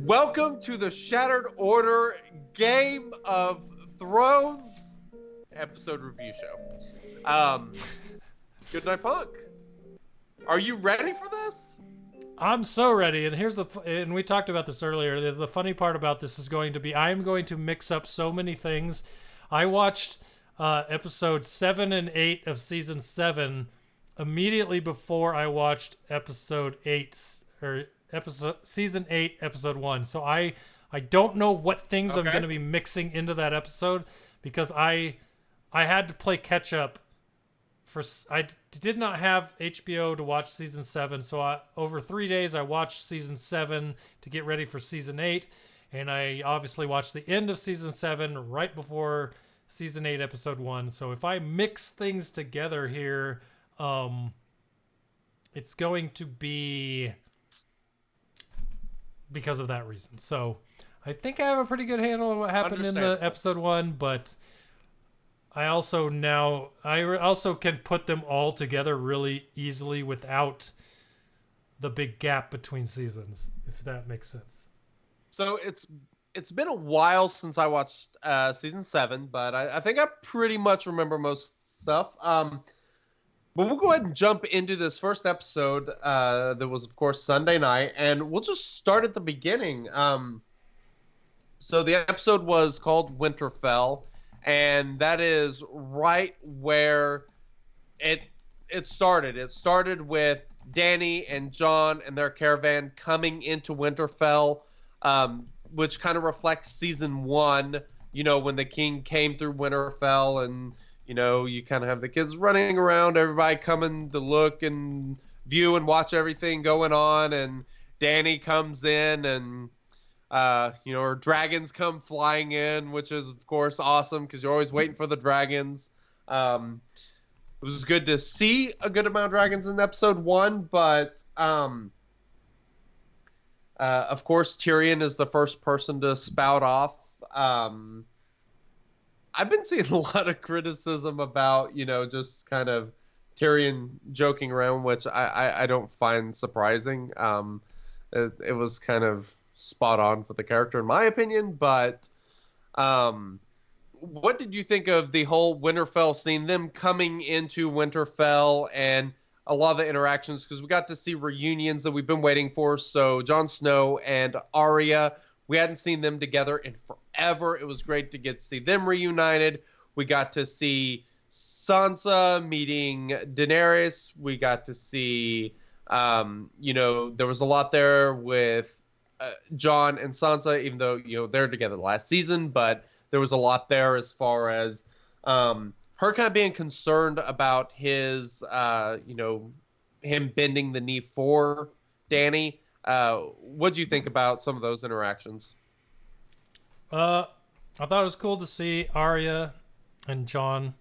Welcome to the Shattered Order Game of Thrones episode review show. Good night, Punk. Are you ready for this? I'm so ready, and we talked about this earlier. The funny part about this is going to be I'm going to mix up so many things. I watched episodes 7 and 8 of season 7 immediately before I watched episode 8 or season 8 episode 1. So I don't know what things I'm going to be mixing into that episode because I had to play catch up. I did not have HBO to watch season 7, so over 3 days I watched season 7 to get ready for season 8, and I obviously watched the end of season 7 right before season 8 episode 1. So if I mix things together here, it's going to be because of that reason. So I think I have a pretty good handle on what happened in the episode 1, but I also can put them all together really easily without the big gap between seasons, if that makes sense. So it's been a while since I watched season 7, but I think I pretty much remember most stuff. But we'll go ahead and jump into this first episode that was, of course, Sunday night, and we'll just start at the beginning. So the episode was called Winterfell. And that is right where it started. It started with Dany and Jon and their caravan coming into Winterfell, which kind of reflects season 1, you know, when the king came through Winterfell and, you know, you kind of have the kids running around, everybody coming to look and view and watch everything going on. And Dany comes in and her dragons come flying in, which is, of course, awesome because you're always waiting for the dragons. It was good to see a good amount of dragons in episode 1, but of course, Tyrion is the first person to spout off. I've been seeing a lot of criticism about, just kind of Tyrion joking around, which I don't find surprising. It was kind of spot on for the character in my opinion, but what did you think of the whole Winterfell scene, them coming into Winterfell and a lot of the interactions, because we got to see reunions that we've been waiting for. So Jon Snow and Aria, we hadn't seen them together in forever. It was great to get to see them reunited. We got to see Sansa meeting Daenerys. We got to see there was a lot there with Jon and Sansa, even though they're together last season, but there was a lot there as far as her kind of being concerned about his him bending the knee for Dany. What do you think about some of those interactions? I thought it was cool to see Arya and Jon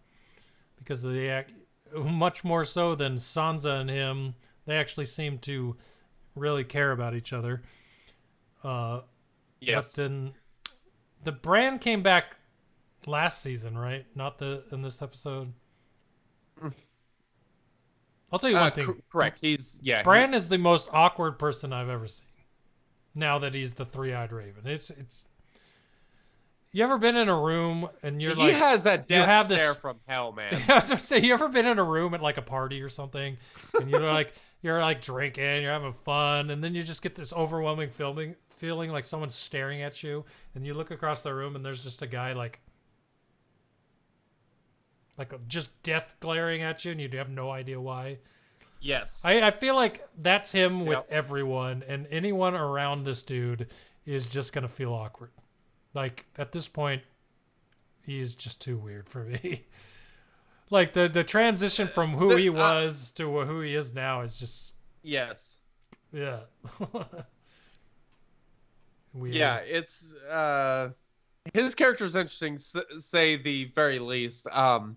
because they act much more so than Sansa and him. They actually seem to really care about each other. Yes. But then the Bran came back last season, right? Not in this episode. I'll tell you one thing. Correct. Bran is the most awkward person I've ever seen. Now that he's the three-eyed raven, it's. You ever been in a room and you're he has that death stare from hell, man. I was gonna say, you ever been in a room at like a party or something, and you're like drinking, you're having fun, and then you just get this overwhelming feeling like someone's staring at you, and you look across the room and there's just a guy like just death glaring at you, and you have no idea why. Yes. I feel like that's him with everyone, and anyone around this dude is just gonna feel awkward. Like, at this point, he's just too weird for me. Like, the transition from who he was to who he is now is just... Yes. Yeah. Weird. Yeah, it's... his character is interesting, say the very least. The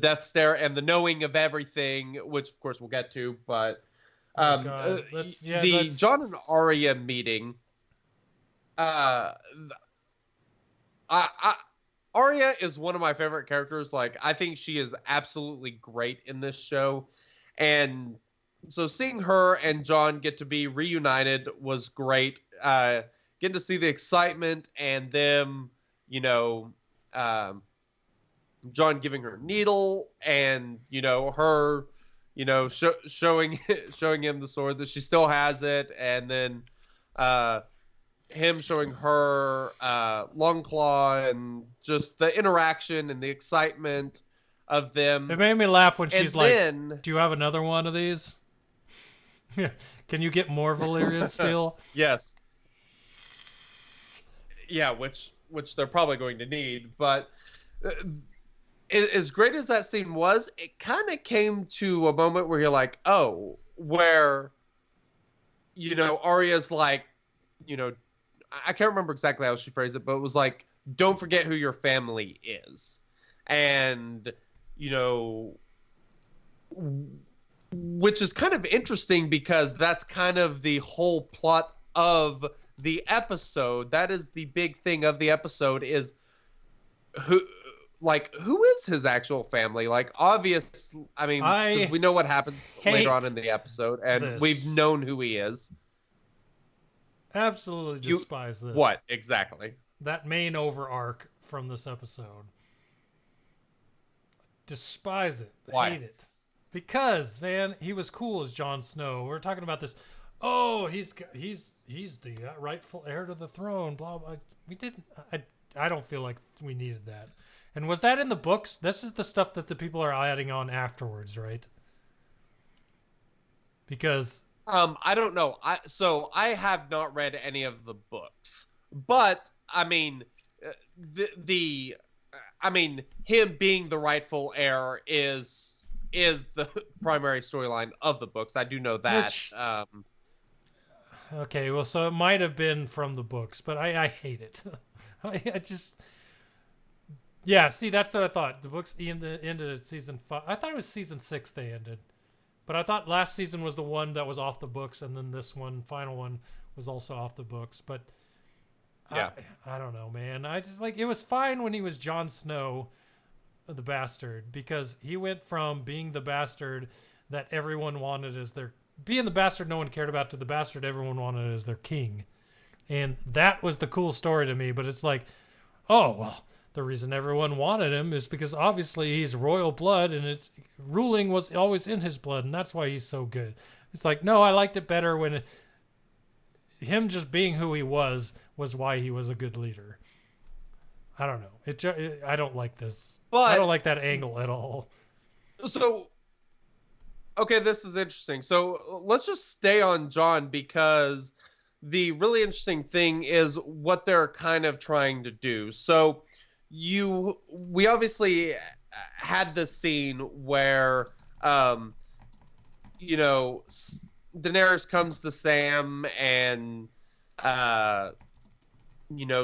death stare and the knowing of everything, which, of course, we'll get to, but... Jon and Aria meeting... Arya is one of my favorite characters. Like, I think she is absolutely great in this show. And so seeing her and John get to be reunited was great. Getting to see the excitement and them, you know, um, John giving her needle and her, showing showing him the sword that she still has it, and then uh, him showing her long claw, and just the interaction and the excitement of It them. made me laugh when And she's then, like, "Do you have another one of these? Can you get more Valyrian steel?" yes, yeah, which they're probably going to need, but. As great as that scene was, it kind of came to a moment where you're like, oh, where, Arya's like, you know, I can't remember exactly how she phrased it, but it was like, don't forget who your family is. And, you know, which is kind of interesting because that's kind of the whole plot of the episode. That is the big thing of the episode is who is his actual family? Like, obvious, I mean, because we know what happens later on in the episode, and we've known who he is. Absolutely despise this. What exactly? That main over arc from this episode. Despise it. Why? Hate it. Because, man, he was cool as Jon Snow. We're talking about this. Oh, he's the rightful heir to the throne. Blah blah. We didn't. I don't feel like we needed that. And was that in the books? This is the stuff that the people are adding on afterwards, right? Because I don't know. I have not read any of the books, but I mean, I mean, him being the rightful heir is the primary storyline of the books. I do know that. Okay, well, so it might have been from the books, but I hate it. I just. Yeah, see, that's what I thought. The books ended at season 5. I thought it was season 6 they ended. But I thought last season was the one that was off the books, and then this one, final one, was also off the books. But yeah, I don't know, man. I just it was fine when he was Jon Snow, the bastard, because he went from being the bastard that everyone wanted as being the bastard no one cared about to the bastard everyone wanted as their king. And that was the cool story to me. But it's like, oh, well, the reason everyone wanted him is because obviously he's royal blood and ruling was always in his blood, and that's why he's so good. It's like, no, I liked it better when him just being who he was why he was a good leader. I don't know. I don't like this. But I don't like that angle at all. So, okay, this is interesting. So let's just stay on Jon, because the really interesting thing is what they're kind of trying to do. So we obviously had this scene where Daenerys comes to Sam, and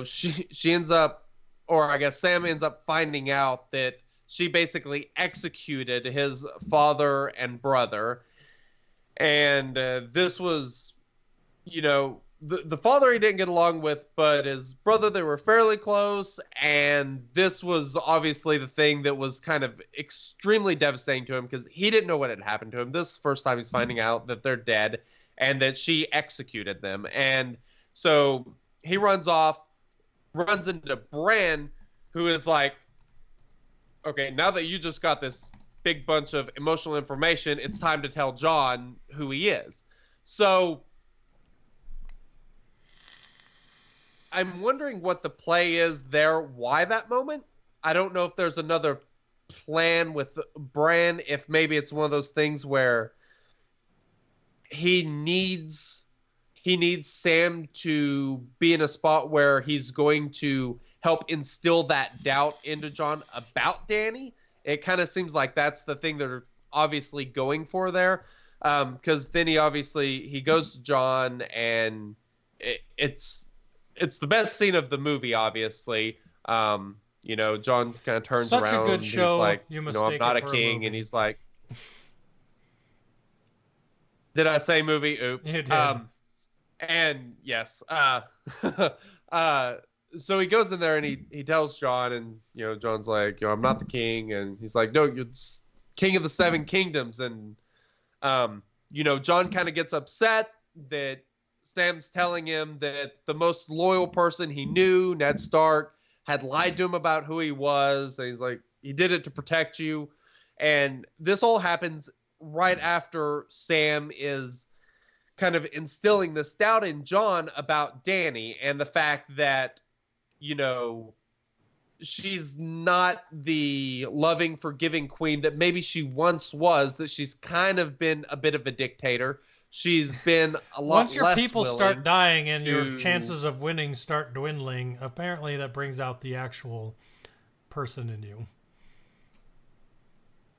she ends up, or I guess Sam ends up finding out that she basically executed his father and brother. And this was, the father he didn't get along with, but his brother, they were fairly close. And this was obviously the thing that was kind of extremely devastating to him, because he didn't know what had happened to him. This is the first time he's finding out that they're dead and that she executed them. And so he runs into Bran, who is like, okay, now that you just got this big bunch of emotional information, it's time to tell Jon who he is. So I'm wondering what the play is there. Why that moment? I don't know if there's another plan with Bran, if maybe it's one of those things where he needs Sam to be in a spot where he's going to help instill that doubt into Jon about Dany. It kind of seems like that's the thing they're obviously going for there. Because then he goes to Jon, and it's the best scene of the movie, obviously. Jon kind of turns around. Such a good show. He's like, I'm not a king. And he's like, did I say movie? Oops. You did. And yes. So he goes in there and he tells Jon, and, Jon's like, I'm not the king. And he's like, no, you're king of the 7 kingdoms. And John kind of gets upset that Sam's telling him that the most loyal person he knew, Ned Stark, had lied to him about who he was. And he's like, he did it to protect you. And this all happens right after Sam is kind of instilling this doubt in John about Dany and the fact that, she's not the loving, forgiving queen that maybe she once was, that she's kind of been a bit of a dictator. She's been a lot Once your less people willing start dying and your chances of winning start dwindling, apparently that brings out the actual person in you.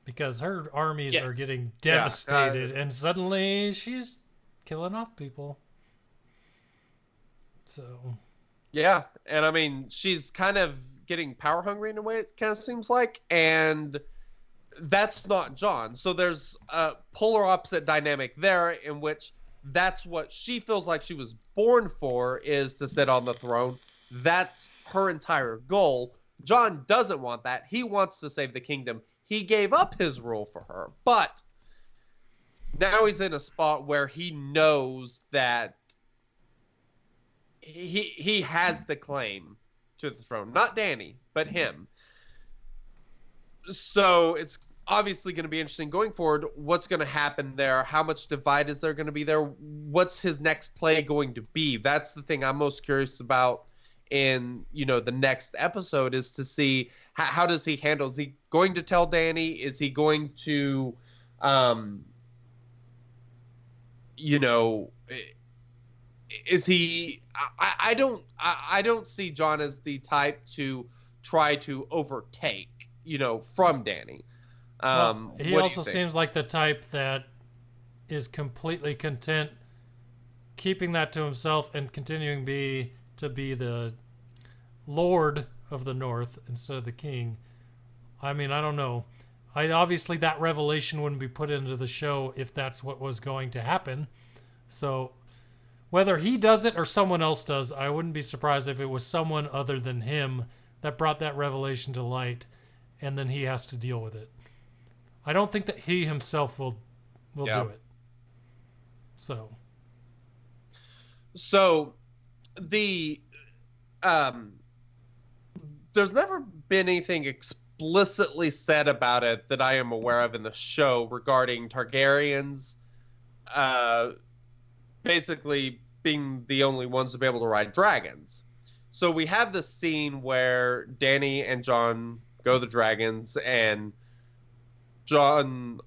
Because her armies are getting devastated, and suddenly she's killing off people. So. Yeah, and I mean, she's kind of getting power hungry in a way, it kind of seems like, and that's not John. So there's a polar opposite dynamic there, in which that's what she feels like she was born for, is to sit on the throne. That's her entire goal. John doesn't want that. He wants to save the kingdom. He gave up his rule for her, but now he's in a spot where he knows that he has the claim to the throne. Not Dany, but him. So it's obviously going to be interesting going forward. What's going to happen there? How much divide is there going to be there? What's his next play going to be? That's the thing I'm most curious about in, the next episode, is to see how does he handle. Is he going to tell Dany? Is he going to, is he? I don't see John as the type to try to overtake, from Dany. He also seems like the type that is completely content keeping that to himself and continuing to be the Lord of the North instead of the king. I mean, I don't know. Obviously that revelation wouldn't be put into the show if that's what was going to happen. So whether he does it or someone else does, I wouldn't be surprised if it was someone other than him that brought that revelation to light, and then he has to deal with it. I don't think that he himself will do it. So the there's never been anything explicitly said about it that I am aware of in the show regarding Targaryens basically being the only ones to be able to ride dragons. So we have this scene where Dany and Jon go the dragons, and Jon,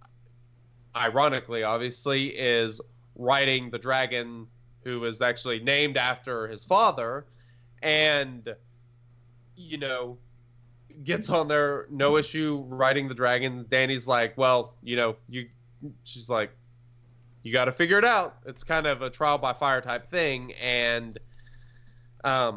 ironically, obviously, is riding the dragon who is actually named after his father, and, gets on there, no issue riding the dragon. Dany's like, well, she's like, you got to figure it out. It's kind of a trial by fire type thing. And I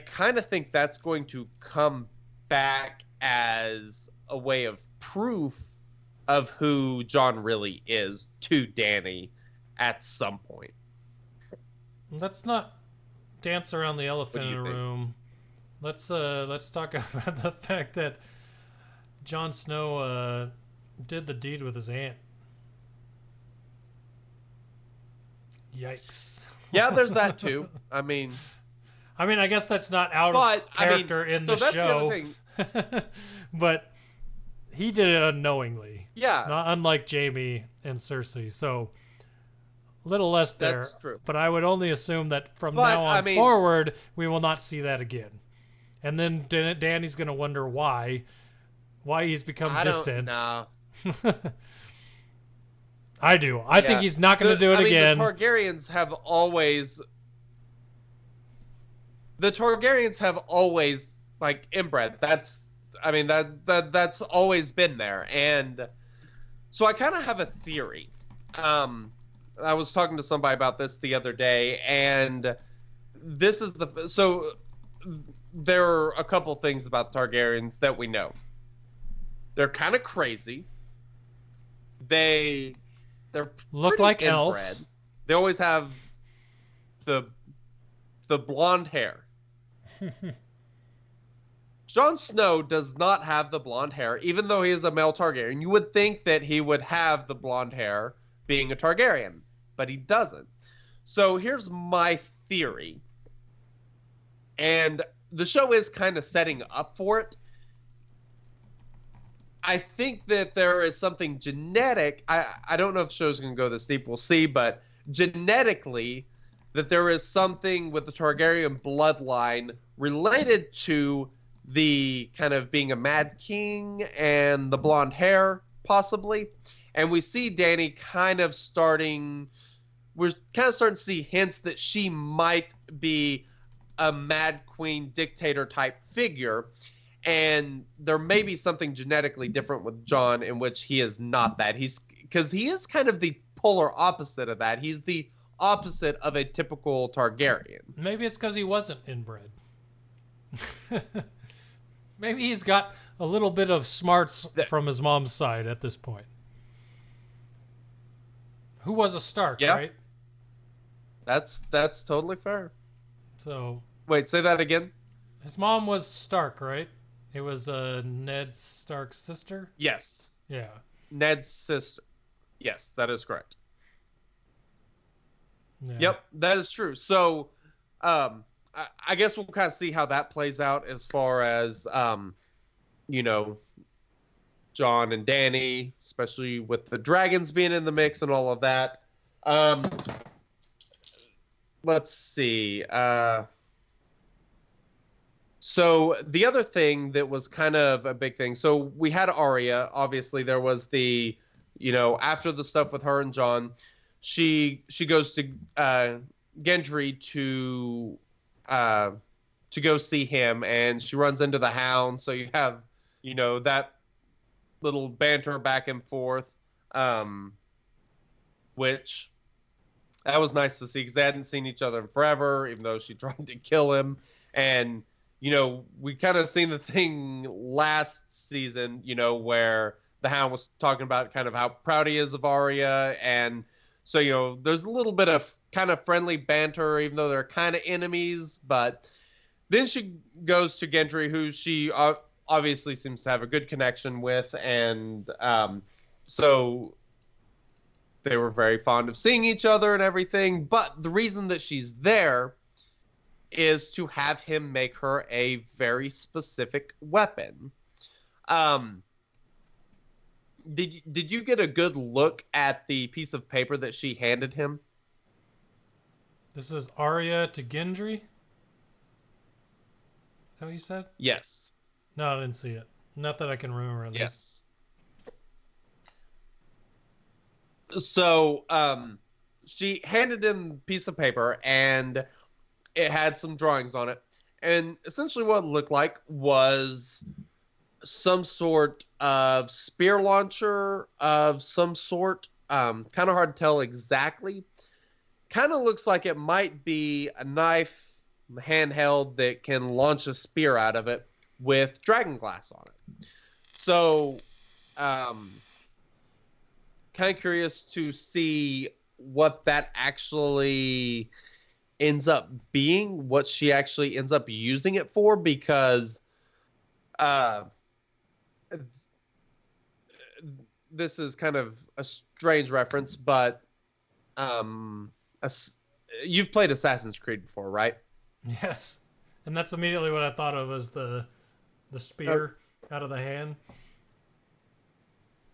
kind of think that's going to come back as a way of proof of who Jon really is to Dany at some point. Let's not dance around the elephant in the room. Let's talk about the fact that Jon Snow did the deed with his aunt. Yikes. Yeah, there's that too. I mean, I guess that's not out of character in the show. The other thing. But he did it unknowingly. Yeah. Not unlike Jaime and Cersei. So a little less there. That's true. But I would only assume that from now on forward, we will not see that again. And then Dany's going to wonder why he's become distant. No. I do. I think he's not going to do it again. The Targaryens have always like inbred. That's always been there. And so I kind of have a theory. I was talking to somebody about this the other day, and this is so there are a couple things about Targaryens that we know. They're kind of crazy. They're look like inbred. Elves. They always have the blonde hair. Jon Snow does not have the blonde hair, even though he is a male Targaryen. You would think that he would have the blonde hair being a Targaryen, but he doesn't. So here's my theory. And the show is kind of setting up for it. I think that there is something genetic. I don't know if the show's going to go this deep. We'll see. But genetically, that there is something with the Targaryen bloodline related to the kind of being a mad king and the blonde hair, possibly. And we see Dany we're kind of starting to see hints that she might be a mad queen dictator type figure. And there may be something genetically different with Jon in which he is not that. Because he is kind of the polar opposite of that. He's the opposite of a typical Targaryen. Maybe it's because he wasn't inbred. Maybe he's got a little bit of smarts from his mom's side at this point. Who was a Stark, right? That's totally fair. So wait, say that again. His mom was Stark, right? It was Ned Stark's sister? Yes. Yeah. Ned's sister. Yes, that is correct. Yeah. Yep, that is true. So, I guess we'll kind of see how that plays out as far as, you know, Jon and Dany, especially with the dragons being in the mix and all of that. Let's see. So the other thing that was kind of a big thing. So we had Aria. Obviously, there was the, after the stuff with her and Jon, she goes to Gendry to go see him, and she runs into the Hound. So you have, that little banter back and forth, which that was nice to see because they hadn't seen each other in forever, even though she tried to kill him. And we kind of seen the thing last season, where the Hound was talking about kind of how proud he is of Arya. And so, there's a little bit of kind of friendly banter, even though they're kind of enemies. But then she goes to Gendry, who she obviously seems to have a good connection with. And so they were very fond of seeing each other and everything. But the reason that she's there is to have him make her a very specific weapon. Did you get a good look at the piece of paper that she handed him? This is Arya to Gendry? Is that what you said? Yes. No, I didn't see it. Not that I can remember at least. Yes. So, she handed him a piece of paper, and it had some drawings on it. And essentially what it looked like was some sort of spear launcher of some sort. Kind of hard to tell exactly. Kind of looks like it might be a knife handheld that can launch a spear out of it with dragon glass on it. So, kind of curious to see what that actually ends up being, what she actually ends up using it for, because this is kind of a strange reference, but you've played Assassin's Creed before, right? Yes. And that's immediately what I thought of as the spear out of the hand.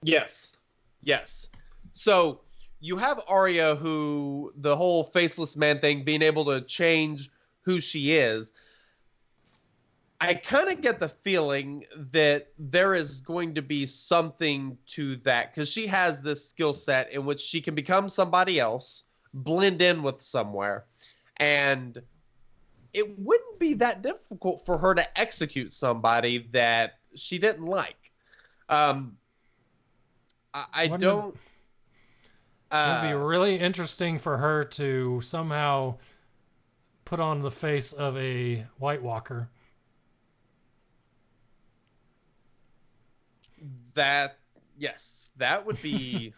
Yes. So you have Arya, who the whole faceless man thing, being able to change who she is. I kind of get the feeling that there is going to be something to that, because she has this skill set in which she can become somebody else, blend in with somewhere, and it wouldn't be that difficult for her to execute somebody that she didn't like. It would be really interesting for her to somehow put on the face of a White Walker. That would be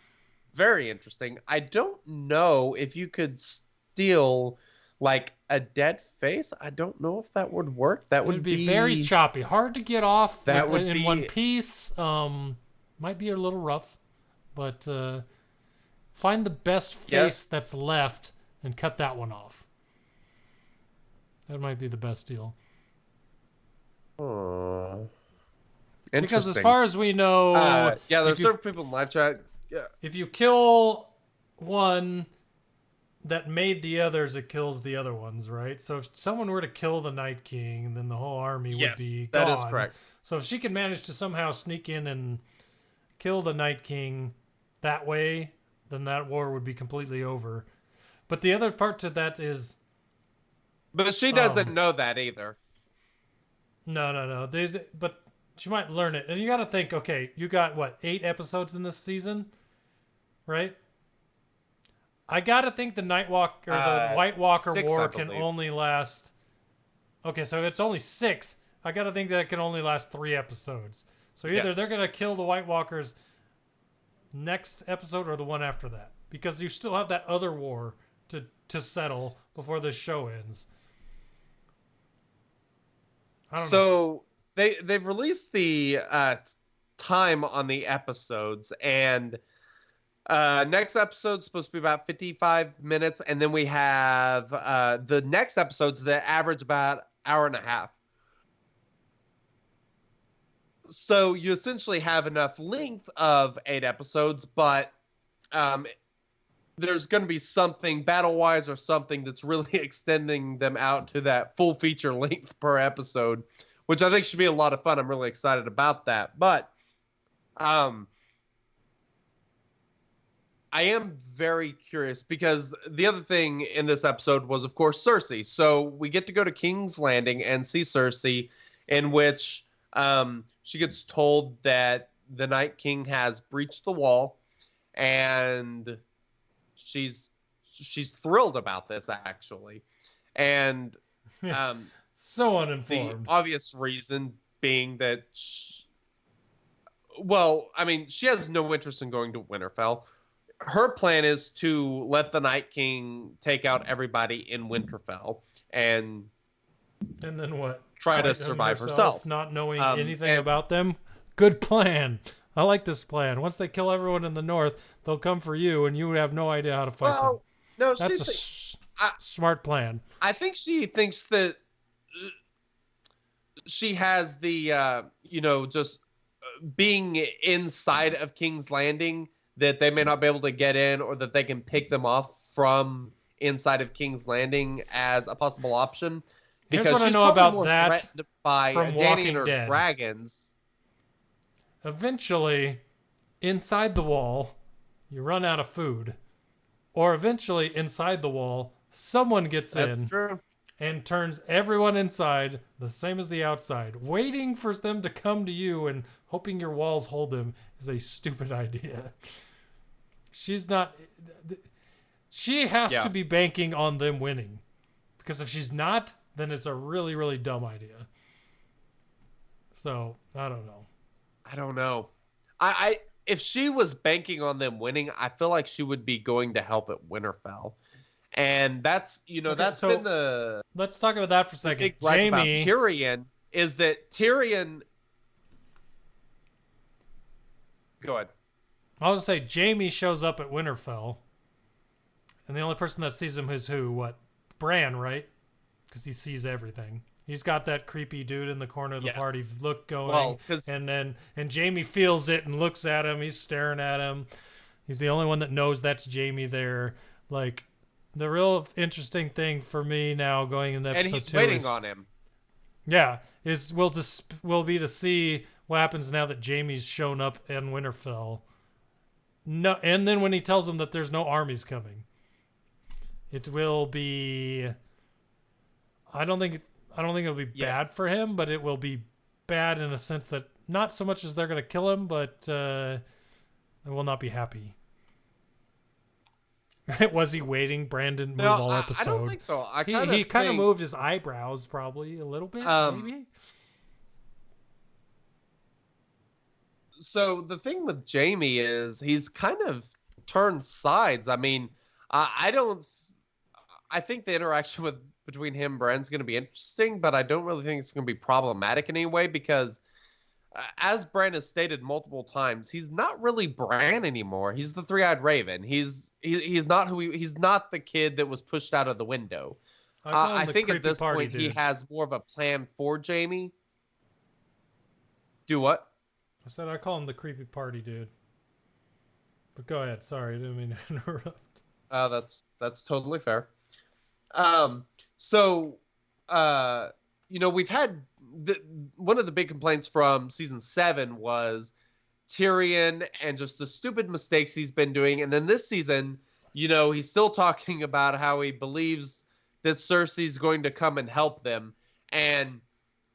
very interesting. I don't know if you could steal like a dead face. I don't know if that would work. That It would would be very be choppy, hard to get off that would in one be piece. Might be a little rough, but find the best face yes. that's left and cut that one off. That might be the best deal. Because as Interesting. far as we know, Yeah, there's certain people in live chat. Yeah. if you kill one that made the others, it kills the other ones, right? So if someone were to kill the Night King, then the whole army would be gone. That is correct. So if she could manage to somehow sneak in and kill the Night King that way, then that war would be completely over. But the other part to that is... But she doesn't know that either. No. But she might learn it. And you got to think, okay, you got, 8 episodes in this season? Right? I got to think the the White Walker 6, War can only last... Okay, so it's only 6. I got to think that it can only last 3 episodes. So either they're going to kill the White Walkers next episode or the one after that. Because you still have that other war to settle before the show ends. I don't know. They've released the time on the episodes, and next episode's supposed to be about 55 minutes, and then we have the next episodes that average about hour and a half. So you essentially have enough length of 8 episodes, but there's going to be something battle-wise or something that's really extending them out to that full feature length per episode, which I think should be a lot of fun. I'm really excited about that. But I am very curious because the other thing in this episode was, of course, Cersei. So we get to go to King's Landing and see Cersei, in which she gets told that the Night King has breached the wall, and she's thrilled about this, actually. And so uninformed. The obvious reason being that she has no interest in going to Winterfell. Her plan is to let the Night King take out everybody in Winterfell and then what? Try to survive herself. Not knowing anything about them. Good plan. I like this plan. Once they kill everyone in the north, they'll come for you, and you would have no idea how to fight them. No, that's smart plan. I think she thinks that she has the, just being inside of King's Landing, that they may not be able to get in, or that they can pick them off from inside of King's Landing as a possible option. Here's Because what I know about that by from Dany Walking and her Dead. dragons. Eventually, inside the wall, you run out of food. Or eventually, inside the wall, someone gets in and turns everyone inside the same as the outside. Waiting for them to come to you and hoping your walls hold them is a stupid idea. She has to be banking on them winning. Because if she's not, then it's a really, really dumb idea. So, I don't know. If she was banking on them winning, I feel like she would be going to help at Winterfell. And that's, that's been the... Let's talk about that for a second. Big gripe about Tyrion is that Tyrion... Go ahead. I'll just say Jaime shows up at Winterfell. And the only person that sees him is who? What? Bran, right? Because he sees everything. He's got that creepy dude in the corner of the party look going. And Jaime feels it and looks at him. He's staring at him. He's the only one that knows that's Jaime there. Like, the real interesting thing for me now going into episode 2 and he's waiting on him. Yeah, will be to see what happens now that Jaime's shown up in Winterfell. No, and then when he tells him that there's no armies coming, it will be. I don't think it'll be bad for him, but it will be bad in a sense that not so much as they're going to kill him, but they will not be happy. Was he waiting? Brandon move all episode. I don't think so. He kind of moved his eyebrows probably a little bit, maybe. So the thing with Jaime is he's kind of turned sides. I mean, I don't. I think the interaction between him and Bran's going to be interesting, but I don't really think it's going to be problematic in any way because, as Bran has stated multiple times, he's not really Bran anymore. He's the Three-Eyed Raven. He's not he's not the kid that was pushed out of the window. I think at this point he has more of a plan for Jaime. Do what? I said I call him the creepy party dude. But go ahead. Sorry, I didn't mean to interrupt. That's totally fair. We've had one of the big complaints from season 7 was Tyrion and just the stupid mistakes he's been doing. And then this season, he's still talking about how he believes that Cersei's going to come and help them. And,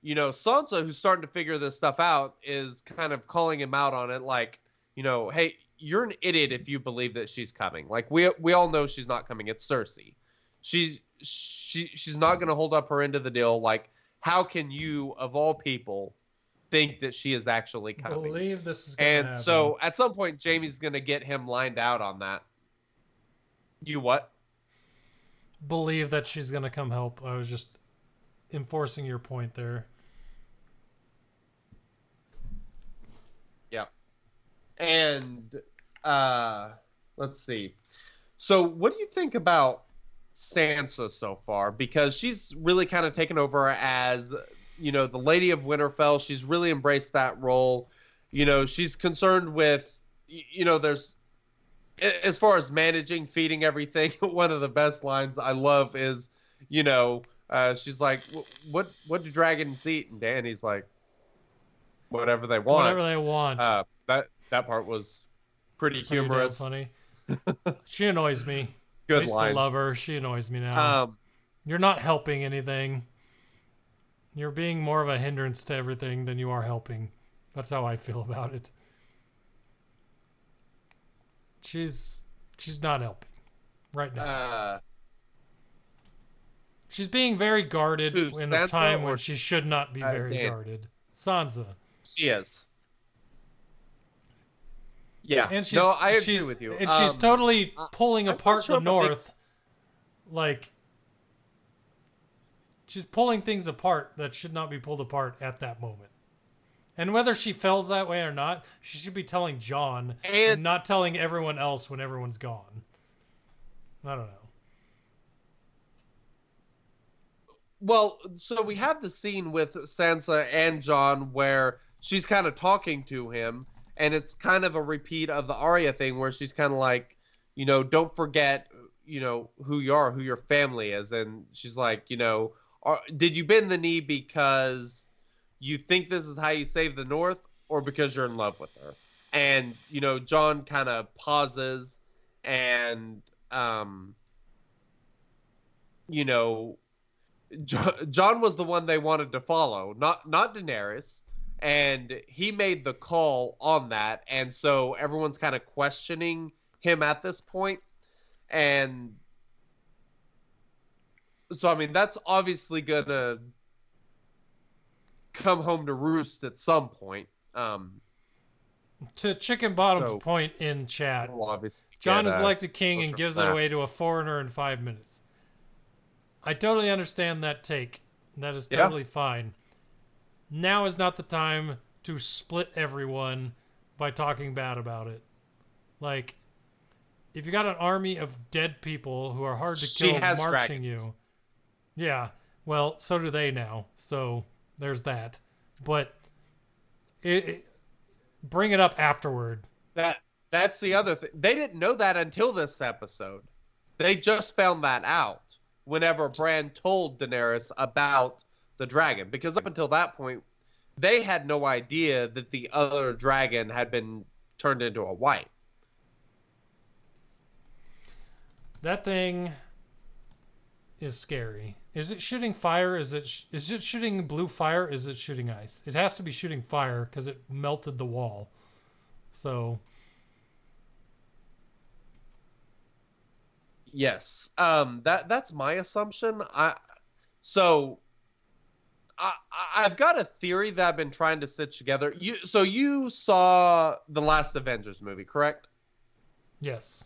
Sansa, who's starting to figure this stuff out, is kind of calling him out on it. Like, hey, you're an idiot if you believe that she's coming. Like, we all know she's not coming. It's Cersei. She's not going to hold up her end of the deal. Like, how can you, of all people, think that she is actually coming? Believe this is going to happen. And so, at some point, Jaime's going to get him lined out on that. You what? Believe that she's going to come help. I was just enforcing your point there. Yeah. And, let's see. So, what do you think about Sansa so far? Because she's really kind of taken over as, the Lady of Winterfell. She's really embraced that role. She's concerned with, there's, as far as managing, feeding everything, one of the best lines I love is, she's like, what do dragons eat? And Dany's like, whatever they want. Whatever they want. That part was pretty humorous. Funny. She annoys me. Good I used line. to love her. She annoys me now. You're not helping anything. You're being more of a hindrance to everything than you are helping. That's how I feel about it. She's not helping right now. She's being very guarded in a time when she should not be very guarded. Sansa. She is. Yeah. And I agree with you. And she's totally pulling apart the North. Like, she's pulling things apart that should not be pulled apart at that moment. And whether she feels that way or not, she should be telling Jon and not telling everyone else when everyone's gone. I don't know. Well, so we have the scene with Sansa and Jon where she's kind of talking to him, and it's kind of a repeat of the Aria thing where she's kind of like, don't forget, who you are, who your family is. And she's like, did you bend the knee because you think this is how you save the North, or because you're in love with her? And, Jon kind of pauses and, Jon was the one they wanted to follow, not Daenerys. And he made the call on that. And so everyone's kind of questioning him at this point. And so, I mean, that's obviously going to come home to roost at some point. To Chicken Bottom's point in chat, Jon is elected king and gives it away to a foreigner in 5 minutes. I totally understand that take. That is totally fine. Now is not the time to split everyone by talking bad about it. Like, if you got an army of dead people who are hard to kill marching you. Yeah, well, so do they now. So there's that. But bring it up afterward. That's the other thing. They didn't know that until this episode. They just found that out whenever Bran told Daenerys about the dragon. Because up until that point, they had no idea that the other dragon had been turned into a white. That thing is scary. Is it shooting fire? Is it shooting blue fire? Is it shooting ice? It has to be shooting fire because it melted the wall. So... Yes, that's my assumption. I've got a theory that I've been trying to stitch together. You saw the last Avengers movie, correct? Yes.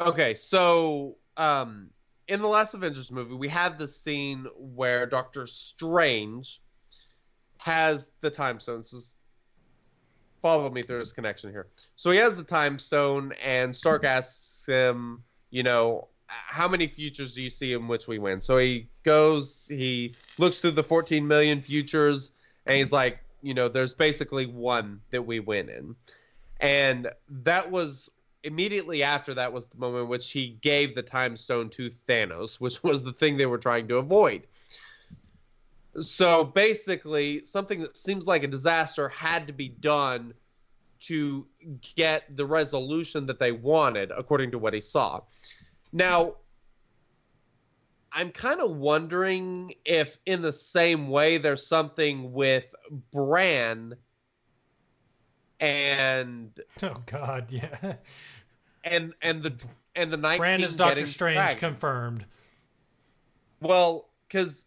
Okay, so in the last Avengers movie, we had the scene where Doctor Strange has the time stone. This is, follow me through this connection here. So he has the time stone, and Stark asks him, how many futures do you see in which we win? So he looks through the 14 million futures, and he's like, there's basically one that we win in. And that was immediately after that was the moment in which he gave the time stone to Thanos, which was the thing they were trying to avoid. So basically, something that seems like a disaster had to be done to get the resolution that they wanted, according to what he saw. Now, I'm kind of wondering if, in the same way, there's something with Bran and Oh God, yeah. and the Night Bran King is Doctor getting Strange dragged. confirmed. Well, because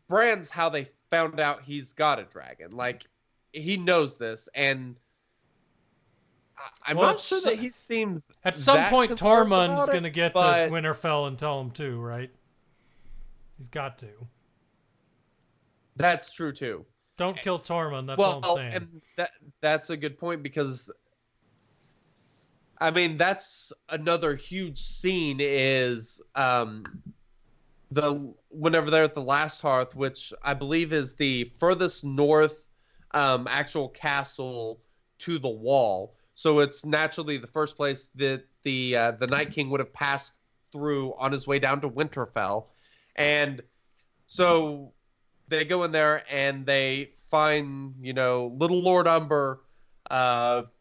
Bran's how they found out he's got a dragon. Like, he knows this, and I'm not sure that he seems at some that point concerned Tormund's about it, gonna get but to Winterfell and tell him too, right? He's got to. that's true too. Don't kill Tormund. That's all I'm saying. And that's a good point, because that's another huge scene is whenever they're at the Last Hearth, which I believe is the furthest north actual castle to the Wall. So it's naturally the first place that the Night King would have passed through on his way down to Winterfell. And so they go in there and they find, little Lord Umber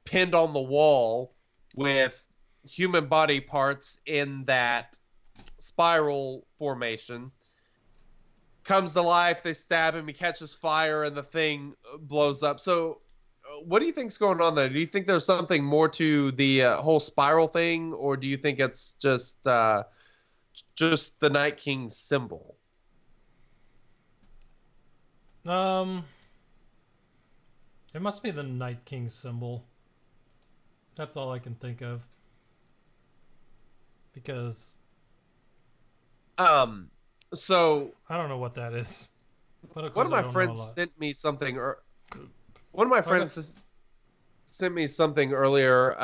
pinned on the wall with human body parts in that spiral formation. Comes to life, they stab him, he catches fire, and the thing blows up. So what do you think's going on there? Do you think there's something more to the whole spiral thing, or do you think it's just the Night King's symbol? It must be the Night King symbol. That's all I can think of. Because so I don't know what that is. But of one course of my friends sent me something. One of my friends sent me something earlier.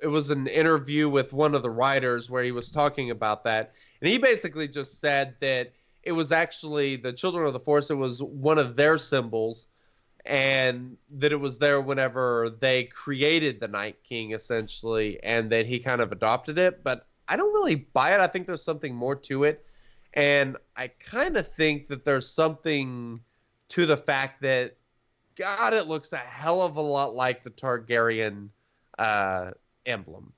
It was an interview with one of the writers where he was talking about that, and he basically just said that it was actually the Children of the Forest. It was one of their symbols, and that it was there whenever they created the Night King, essentially, and that he kind of adopted it. But I don't really buy it. I think there's something more to it, and I kind of think that there's something to the fact that, God, it looks a hell of a lot like the Targaryen emblem.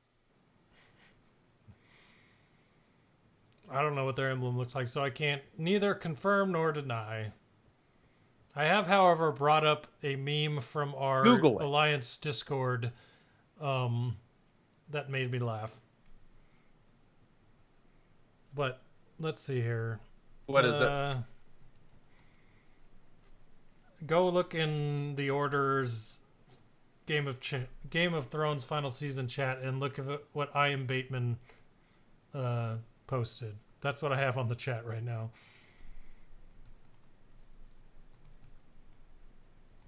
I don't know what their emblem looks like, so I can't neither confirm nor deny. I have, however, brought up a meme from our Alliance Discord that made me laugh. But let's see here. What is it? Go look in the Order's Game of Thrones final season chat and look at what I Am Bateman posted. That's what I have on the chat right now.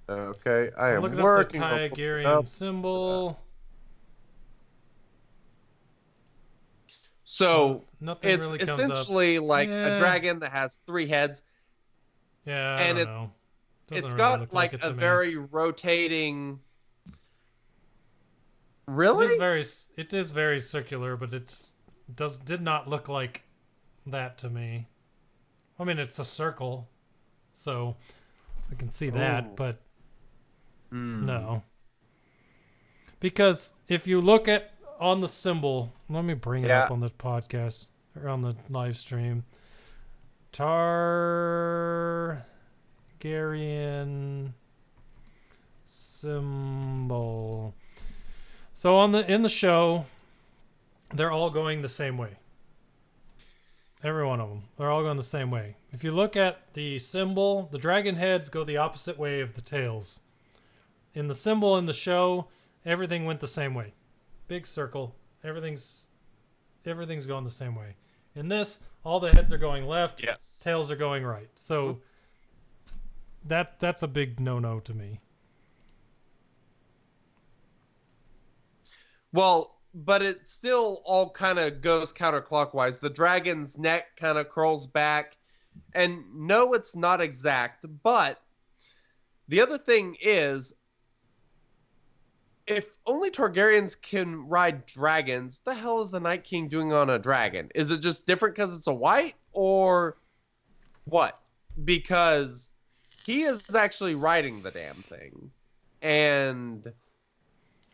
Okay, I am looking working up the Targaryen symbol. So nothing it's really comes essentially up. like a dragon that has 3 heads. Yeah, I don't know. It's really got like a very rotating. Really? It is very circular, but did not look like that to me. I mean, it's a circle, so I can see that, but no. Because if you look at on the symbol, let me bring it up on the podcast or on the live stream. Targaryen symbol. So in the show, they're all going the same way. Every one of them. They're all going the same way. If you look at the symbol, the dragon heads go the opposite way of the tails. In the symbol in the show, everything went the same way. big circle. Everything's going the same way. In this, all the heads are going left, Yes. tails are going right. So that's a big no-no to me. Well, but it still all kind of goes counterclockwise. The dragon's neck kind of curls back. And no, it's not exact. But the other thing is, if only Targaryens can ride dragons, what the hell is the Night King doing on a dragon? Is it just different because it's a white, or what? Because he is actually riding the damn thing. And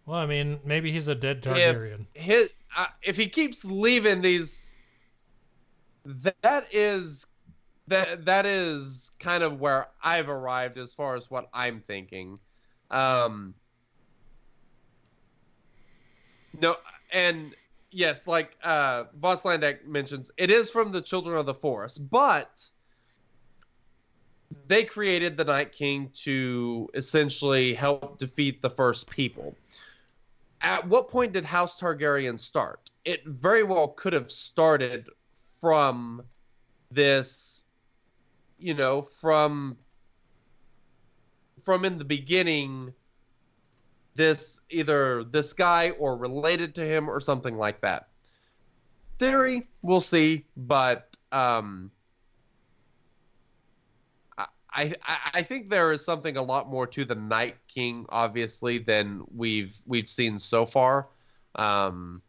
well, I mean, maybe he's a dead Targaryen. If he keeps leaving these, that is kind of where I've arrived as far as what I'm thinking. No, and yes, like Voss Landak mentions, it is from the Children of the Forest, but they created the Night King to essentially help defeat the first people. At what point did House Targaryen start? It very well could have started from this, from in the beginning, either this guy or related to him or something like that. Theory, we'll see, but I think there is something a lot more to the Night King, obviously, than we've seen so far. And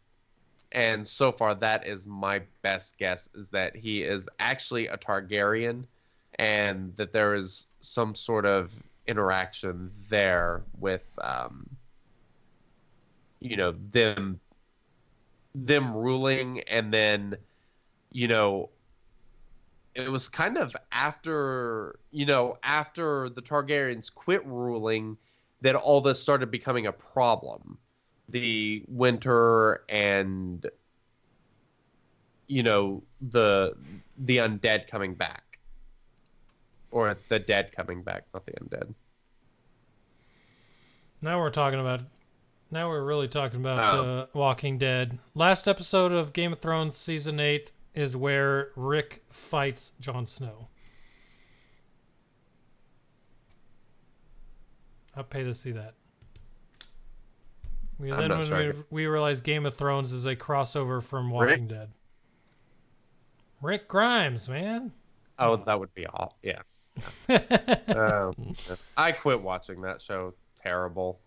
so far, that is my best guess, is that he is actually a Targaryen, and that there is some sort of interaction there with, them ruling, and then, it was kind of after the Targaryens quit ruling that all this started becoming a problem. The winter and, the undead coming back. Or the dead coming back, not the undead. Now we're really talking about Walking Dead. Last episode of Game of Thrones Season 8 is where Rick fights Jon Snow. I'll pay to see that. We realize Game of Thrones is a crossover from Walking Dead. Rick Grimes, man. Oh, that would be all. Yeah. I quit watching that show. Terrible.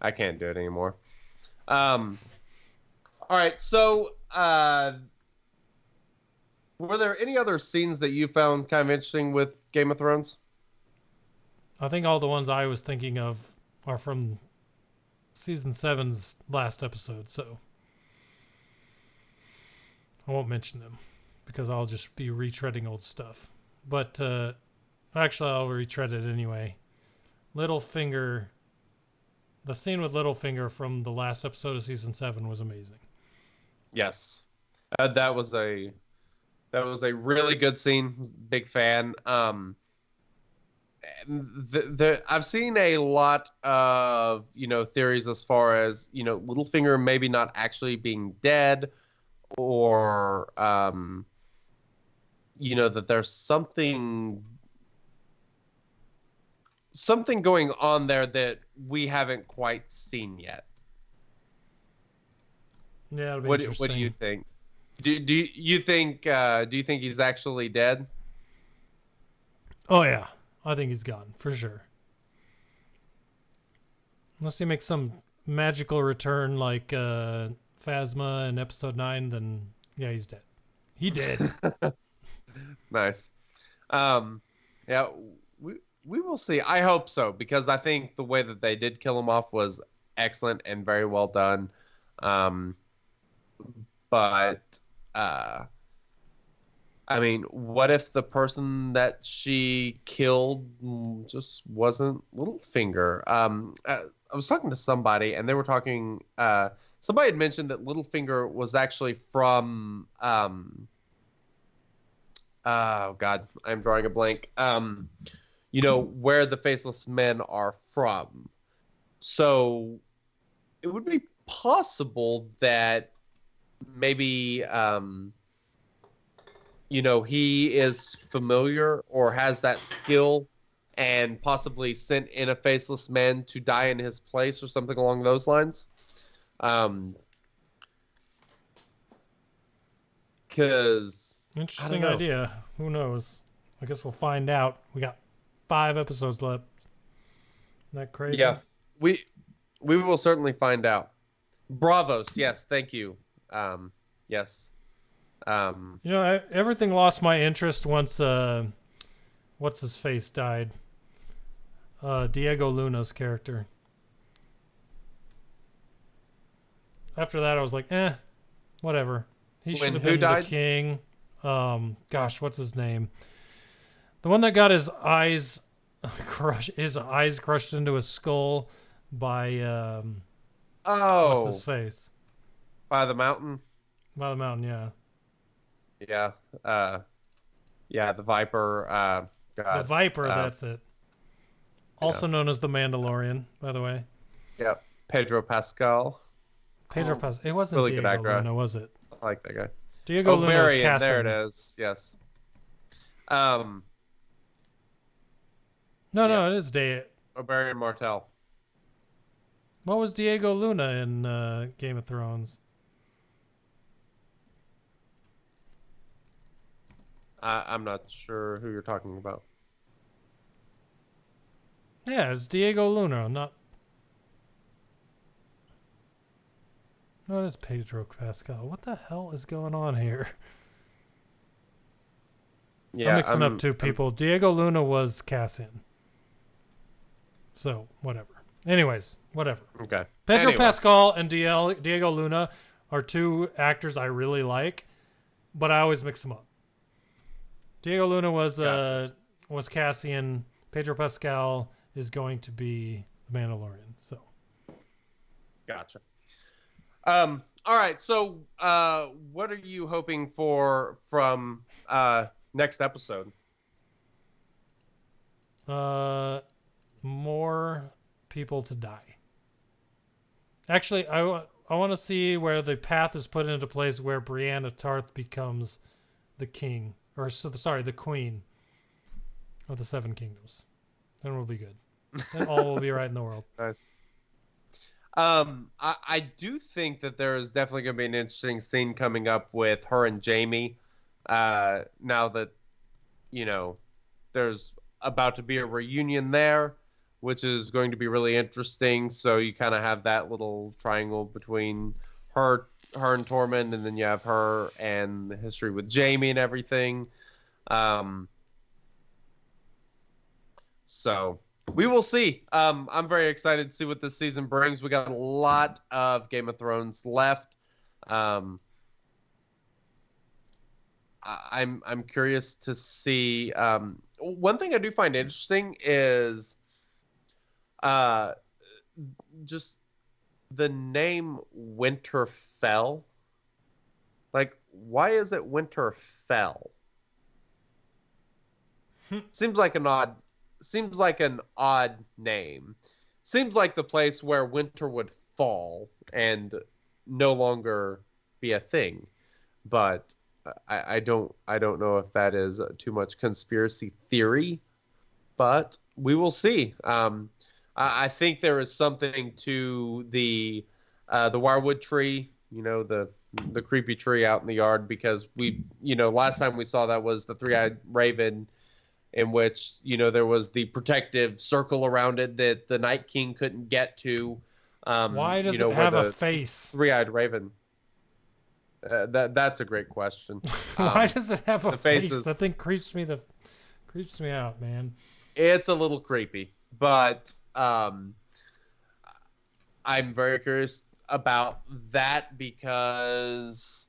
I can't do it anymore. All right. So, were there any other scenes that you found kind of interesting with Game of Thrones? I think all the ones I was thinking of are from Season 7's last episode, so I won't mention them because I'll just be retreading old stuff. But actually, I'll retread it anyway. Littlefinger, the scene with Littlefinger from the last episode of Season 7 was amazing. Yes. That was a really good scene. Big fan. I've seen a lot of, theories as far as, Littlefinger maybe not actually being dead, or, that there's something going on there that we haven't quite seen yet. Yeah, it'll be interesting. What do you think? Do you think he's actually dead? Oh yeah, I think he's gone for sure. Unless he makes some magical return like Phasma in episode 9, then yeah, he's dead. He did. Nice. Yeah, we will see. I hope so, because I think the way that they did kill him off was excellent and very well done. But I mean, what if the person that she killed just wasn't Littlefinger? I was talking to somebody, and they were talking. Somebody had mentioned that Littlefinger was actually from. Oh God, I'm drawing a blank. Where the Faceless Men are from. So it would be possible that maybe he is familiar or has that skill and possibly sent in a faceless man to die in his place or something along those lines. Because interesting idea. Who knows? I guess we'll find out. We got 5 episodes left. Isn't that crazy? Yeah, we will certainly find out. Bravos, yes, thank you. Yes. Everything lost my interest once what's his face died. Diego Luna's character. After that, I was like, whatever. He should have been the king. Gosh, what's his name? The one that got his eyes crushed into his skull by what's his face? By the mountain. By the mountain, yeah. Yeah. Yeah, the Viper. God. The Viper, that's it. Also known as the Mandalorian, by the way. Yep. Pedro Pascal. Pascal. It wasn't really Diego Luna, was it? I like that guy. Diego Luna is Cassian. There it is. Yes. No, it is Oberyn Martell. What was Diego Luna in Game of Thrones? I'm not sure who you're talking about. Yeah, it's Diego Luna, not... No, it is Pedro Pascal. What the hell is going on here? Yeah, I'm mixing up 2 people. Diego Luna was Cassian. So, whatever. Anyways, whatever. Okay. Pedro Pascal and Diego Luna are 2 actors I really like, but I always mix them up. Diego Luna was Cassian. Pedro Pascal is going to be the Mandalorian. So, gotcha. All right. So, what are you hoping for from next episode? More people to die. Actually, I want to see where the path is put into place where Brienne of Tarth becomes the king, the queen of the 7 kingdoms. Then we'll be good. Then all will be right in the world. Nice. I do think that there is definitely going to be an interesting scene coming up with her and Jaime. Now that, there's about to be a reunion there, which is going to be really interesting. So you kind of have that little triangle between her and Tormund, and then you have her and the history with Jaime and everything. So we will see. I'm very excited to see what this season brings. We got a lot of Game of Thrones left. I'm curious to see. One thing I do find interesting is just the name Winterfell. Like, why is it Winterfell? Seems like an odd name. Seems like the place where winter would fall and no longer be a thing. But I don't know if that is too much conspiracy theory. But we will see. I think there is something to the wirewood tree. The creepy tree out in the yard, because last time we saw that was the three-eyed raven, in which there was the protective circle around it that the Night King couldn't get to. Why does it have a face? Three-eyed raven. That's a great question. Why does it have a face? That thing creeps me out, man. It's a little creepy, but I'm very curious about that because,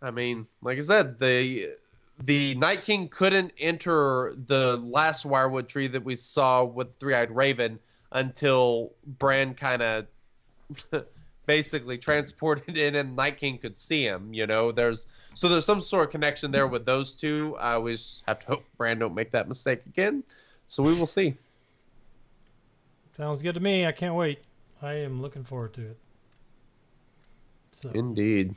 like I said, the Night King couldn't enter the last wirewood tree that we saw with Three-Eyed Raven until Bran kind of basically transported in and Night King could see him. There's some sort of connection there with those two. I always have to hope Bran don't make that mistake again. So we will see. Sounds good to me. I can't wait. I am looking forward to it. So. Indeed.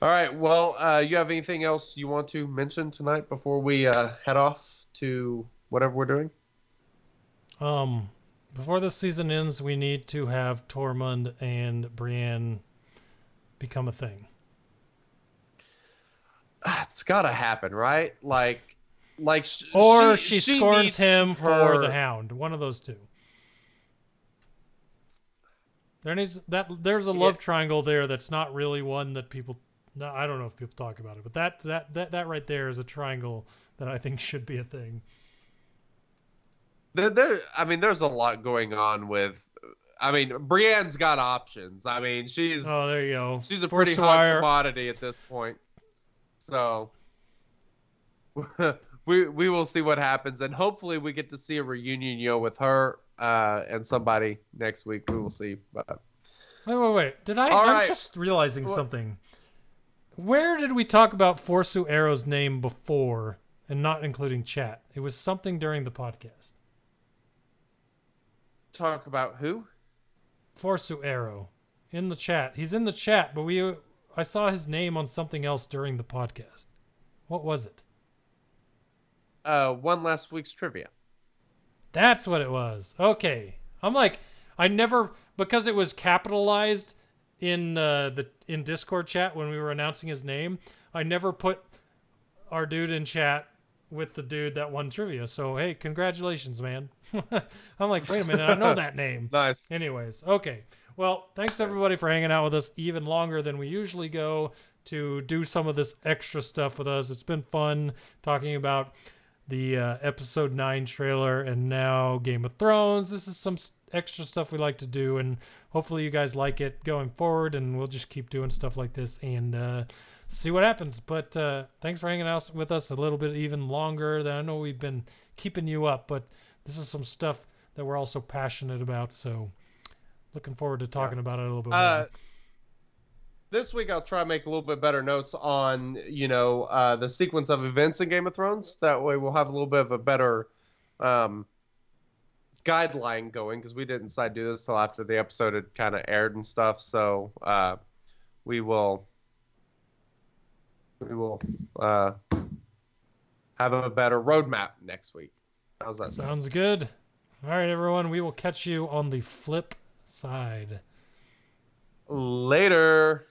All right. Well, you have anything else you want to mention tonight before we head off to whatever we're doing? Before the season ends, we need to have Tormund and Brienne become a thing. It's got to happen, right? Or she scorns him her... for the Hound. One of those two. There's a love triangle there that's not really one that people. No, I don't know if people talk about it, but that right there is a triangle that I think should be a thing. There's a lot going on with. Brienne's got options. She's. Oh, there you go. She's a pretty hot commodity at this point. So. we will see what happens, and hopefully we get to see a reunion, with her and somebody next week. We will see. But wait. I'm just realizing something. Where did we talk about Forsu Arrow's name before, and not including chat? It was something during the podcast. Talk about who? Forsu Arrow in the chat. He's in the chat, but I saw his name on something else during the podcast. What was it? One last week's trivia. That's what it was. Okay. I'm like, I never, because it was capitalized in Discord chat when we were announcing his name, I never put our dude in chat with the dude that won trivia. So, hey, congratulations, man. I'm like, wait a minute, I know that name. Nice. Anyways, okay. Well, thanks everybody for hanging out with us even longer than we usually go to do some of this extra stuff with us. It's been fun talking about the episode 9 trailer and now Game of Thrones. This is some extra stuff we like to do, and hopefully you guys like it going forward, and we'll just keep doing stuff like this and see what happens. But thanks for hanging out with us a little bit even longer than I know we've been keeping you up, but this is some stuff that we're also passionate about, so looking forward to talking about it a little bit more. This week I'll try to make a little bit better notes on, the sequence of events in Game of Thrones. That way we'll have a little bit of a better guideline going, because we didn't decide to do this till after the episode had kind of aired and stuff. So we will have a better roadmap next week. How's that? Sounds good. All right, everyone. We will catch you on the flip side. Later.